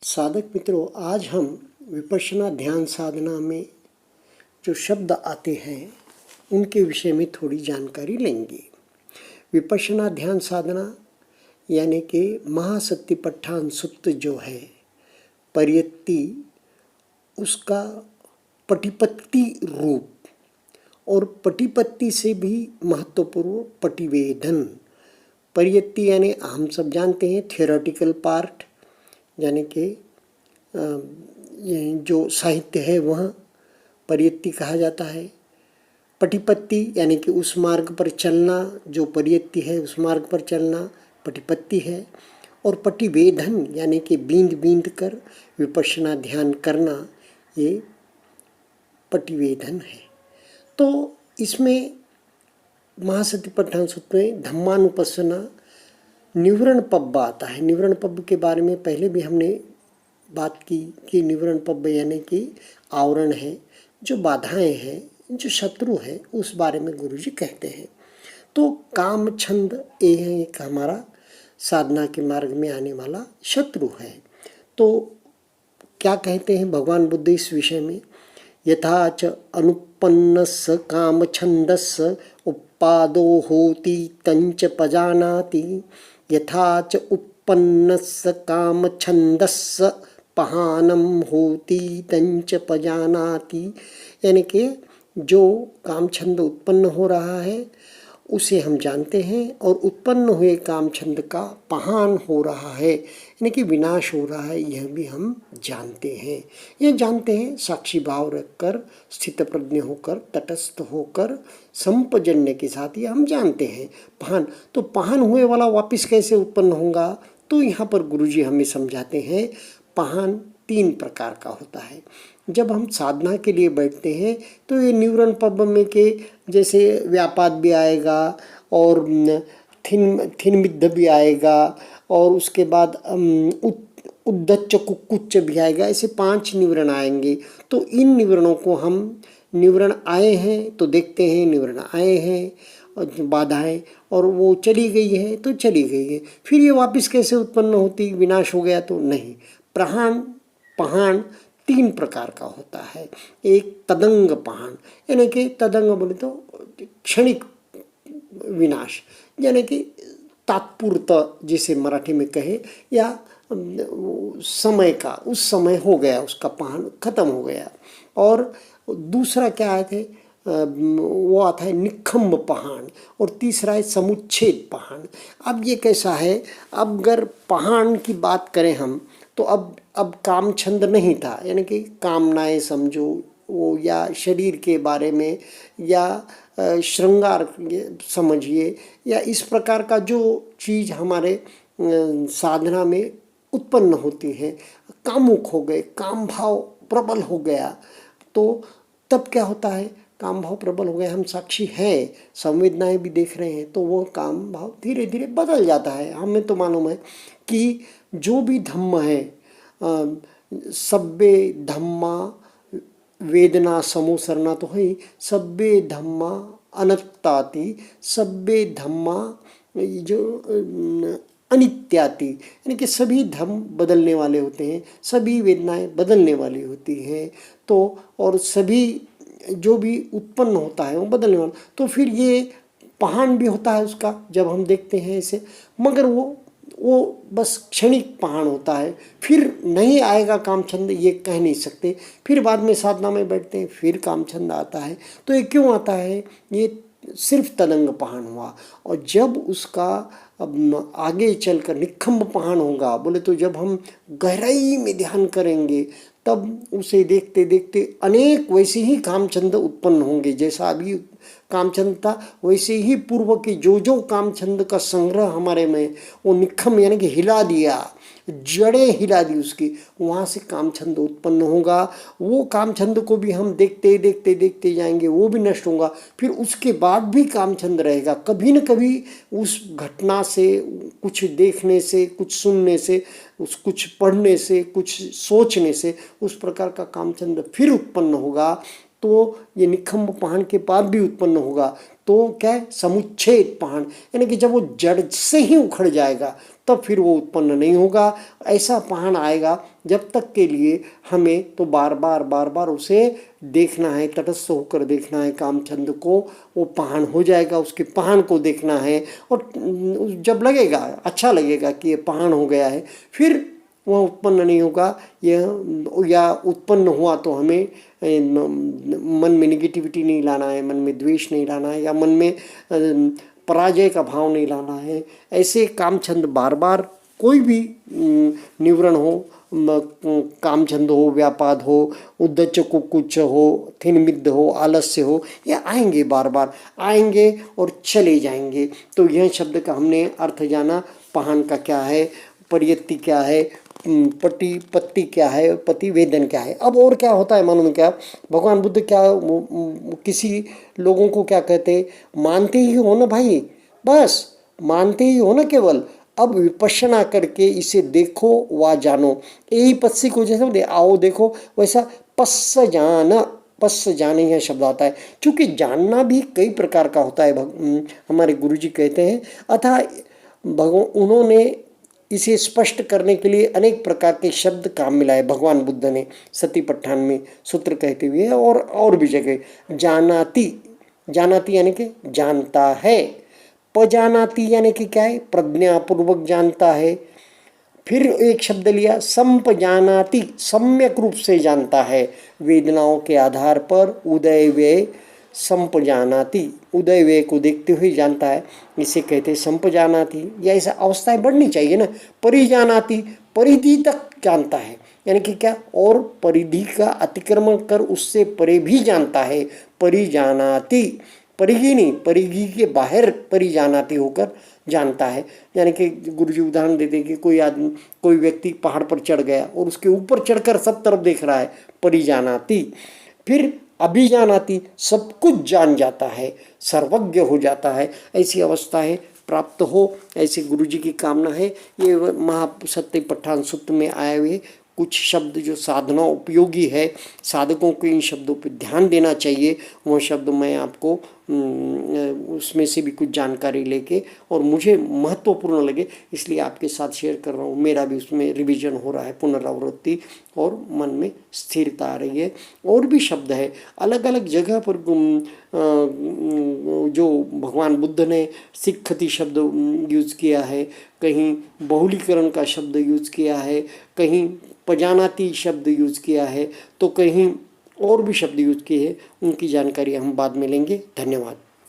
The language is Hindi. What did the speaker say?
साधक मित्रों, आज हम विपश्यना ध्यान साधना में जो शब्द आते हैं उनके विषय में थोड़ी जानकारी लेंगे। विपश्यना ध्यान साधना यानी कि महासतिपट्ठान सुक्त जो है परियत्ति, उसका पटिपत्ति रूप और पटिपत्ति से भी महत्वपूर्ण पटिवेदन। परियत्ति यानी हम सब जानते हैं थियोरेटिकल पार्ट, यानी कि जो साहित्य है वह परियत्ति कहा जाता है। पटिपत्ति यानी कि उस मार्ग पर चलना, जो परियत्ति है उस मार्ग पर चलना पटिपत्ति है। और पटिवेदन यानी कि बींद बींद कर विपश्यना ध्यान करना, ये पटिवेदन है। तो इसमें महासतिपट्ठान सूत्र में धम्मानुपස්සना निवरण पब्ब आता है। निवरण पब्ब के बारे में पहले भी हमने बात की कि निवरण पब्ब यानी कि आवरण है, जो बाधाएं हैं, जो शत्रु है, उस बारे में गुरुजी कहते हैं। तो काम छंद ये एक हमारा साधना के मार्ग में आने वाला शत्रु है। तो क्या कहते हैं भगवान बुद्ध इस विषय में? यथा च अनुपन्नस्य काम छंदस्य उपादो होति तंच पजानाति, यथा च उत्पन्नस्य काम छंदस्य पहानम होति तंच पजानाति। यानी कि जो काम छंद उत्पन्न हो रहा है उसे हम जानते हैं, और उत्पन्न हुए काम छंद का पहान हो रहा है यानी कि विनाश हो रहा है, यह भी हम जानते हैं। यह जानते हैं साक्षी भाव रखकर, स्थित प्रज्ञ होकर, तटस्थ होकर, संपजन्य के साथ ये हम जानते हैं। पहान, तो पहान हुए वाला वापस कैसे उत्पन्न होगा? तो यहाँ पर गुरुजी हमें समझाते हैं पहान 3 प्रकार का होता है। जब हम साधना के लिए बैठते हैं तो ये निवरण पब्ब में के जैसे व्यापाद भी आएगा और थिनमिद्ध भी आएगा, और उसके बाद उद्दच्च कुक्कुच्च भी आएगा। ऐसे 5 निवरण आएंगे। तो इन निवरणों को हम निवरण आए हैं तो देखते हैं, निवरण आए हैं और बाधाएं, और वो चली गई है तो चली गई है। फिर ये वापस कैसे उत्पन्न होती? विनाश हो गया तो नहीं। प्रहान पहान 3 प्रकार का होता है। एक तदंग पहान, यानी कि तदंग बोले तो क्षणिक विनाश, यानी कि तात्पुरत जिसे मराठी में कहे, या समय का, उस समय हो गया, उसका पहान खत्म हो गया। और दूसरा क्या आए थे? वो आता है निखम्ब पहान, और तीसरा है समुच्छेद पहान। अब ये कैसा है? अब अगर पहान की बात करें हम तो अब काम छंद नहीं था, यानी कि कामनाएं समझो वो, या शरीर के बारे में, या श्रृंगार समझिए, या इस प्रकार का जो चीज़ हमारे साधना में उत्पन्न होती है। कामुक हो गए, काम भाव प्रबल हो गया, तो तब क्या होता है? काम भाव प्रबल हो गया, हम साक्षी हैं, संवेदनाएं भी देख रहे हैं, तो वो काम भाव धीरे धीरे बदल जाता है। हमें तो मालूम है कि जो भी धम्म है, सब्बे धम्मा वेदना समोसरना तो है, सब्बे धम्मा अनत्ताति, सब्बे धम्मा जो अनित्याति, यानी कि सभी धम्म बदलने वाले होते हैं, सभी वेदनाएं बदलने वाली होती हैं। तो और सभी जो भी उत्पन्न होता है वो बदलने वाला। तो फिर ये पहान भी होता है उसका, जब हम देखते हैं इसे, मगर वो बस क्षणिक पहान होता है, फिर नहीं आएगा काम छंद, ये कह नहीं सकते। फिर बाद में साधना में बैठते हैं, फिर काम छंद आता है। तो ये क्यों आता है? ये सिर्फ तदंग पहान हुआ। और जब उसका अब आगे चलकर निखम्ब पहान होगा, बोले तो जब हम गहराई में ध्यान करेंगे तब उसे देखते देखते अनेक वैसे ही कामछंद उत्पन्न होंगे। जैसा अभी कामछंद था वैसे ही पूर्व के जो कामछंद का संग्रह हमारे में, वो निखम यानी कि हिला दिया, जड़ें हिला दी उसकी, वहाँ से कामछंद उत्पन्न होगा। वो कामछंद को भी हम देखते देखते देखते जाएंगे, वो भी नष्ट होगा। फिर उसके बाद भी कामछंद रहेगा। कभी न कभी उस घटना से, कुछ देखने से, कुछ सुनने से, कुछ पढ़ने से, कुछ सोचने से उस प्रकार का कामछंद फिर उत्पन्न होगा। तो ये निखम्ब पहान के बाद भी उत्पन्न होगा। तो क्या है, समुच्छेद पहाड़, यानी कि जब वो जड़ से ही उखड़ जाएगा तब फिर वो उत्पन्न नहीं होगा। ऐसा पहाड़ आएगा जब तक के लिए हमें तो बार बार उसे देखना है, तटस्थ होकर देखना है कामचंद को। वो पहाड़ हो जाएगा, उसके पहाड़ को देखना है, और जब लगेगा, अच्छा लगेगा कि ये पहाड़ हो गया है, फिर वह उत्पन्न नहीं होगा। यह या उत्पन्न हुआ तो हमें मन में निगेटिविटी नहीं लाना है, मन में द्वेष नहीं लाना है, या मन में पराजय का भाव नहीं लाना है। ऐसे कामछंद बार बार कोई भी निवरण हो, कामछंद हो, व्यापाद हो, उद्धच कुकुच्च हो, थिनमिद्ध हो, आलस्य हो, ये आएंगे, बार बार आएंगे और चले जाएंगे। तो यह शब्द का हमने अर्थ जाना, पहान का क्या है, परियत्ति क्या है, पति पत्ति क्या है, पति वेदन क्या है। अब और क्या होता है मालूम क्या, भगवान बुद्ध क्या किसी लोगों को क्या कहते, मानते ही हो ना भाई, बस मानते ही हो ना केवल, अब विपश्यना करके इसे देखो व जानो। यही पस्सी को जैसे बोले आओ देखो, वैसा पस्स जाना, पस्स जाने यह शब्द आता है। क्योंकि जानना भी कई प्रकार का होता है, हमारे गुरुजी कहते हैं। अतः उन्होंने इसे स्पष्ट करने के लिए अनेक प्रकार के शब्द काम मिलाए भगवान बुद्ध ने सतिपट्ठान में सूत्र कहते हुए, और भी जगह। जानाति, जानाति यानी कि जानता है, पजानाति यानी कि क्या है, प्रज्ञापूर्वक जानता है। फिर एक शब्द लिया संपजानाति, सम्यक रूप से जानता है, वेदनाओं के आधार पर उदय व्यय संपजानाति, उदय व्यय को देखते हुए जानता है, इसे कहते हैं संपजानाति। या ऐसा अवस्थाएं बढ़नी चाहिए ना। परिजानाति, परिधि तक जानता है, यानी कि क्या, और परिधि का अतिक्रमण कर उससे परे भी जानता है, परिजानाति। परिधि नहीं, परिधि के बाहर परिजानाति होकर जानता है। यानी कि गुरुजी उदाहरण देते हैं कि कोई आदमी, कोई व्यक्ति पहाड़ पर चढ़ गया और उसके ऊपर चढ़कर सब तरफ देख रहा है, परिजानाति। फिर अभिजानाति, सब कुछ जान जाता है, सर्वज्ञ हो जाता है। ऐसी अवस्थाएं प्राप्त हो, ऐसे गुरुजी की कामना है। ये महासतिपट्ठान सूत्र में आए हुए कुछ शब्द जो साधना उपयोगी है, साधकों को इन शब्दों पर ध्यान देना चाहिए, वह शब्द मैं आपको उसमें से भी कुछ जानकारी लेके और मुझे महत्वपूर्ण लगे इसलिए आपके साथ शेयर कर रहा हूँ। मेरा भी उसमें रिवीजन हो रहा है, पुनरावृत्ति, और मन में स्थिरता आ रही है। और भी शब्द है अलग अलग जगह पर जो भगवान बुद्ध ने सिक्खति शब्द यूज़ किया है, कहीं बहुलीकरण का शब्द यूज़ किया है, कहीं पजानाति शब्द यूज़ किया है, तो कहीं और भी शब्द यूज किए हैं। उनकी जानकारी हम बाद में लेंगे। धन्यवाद।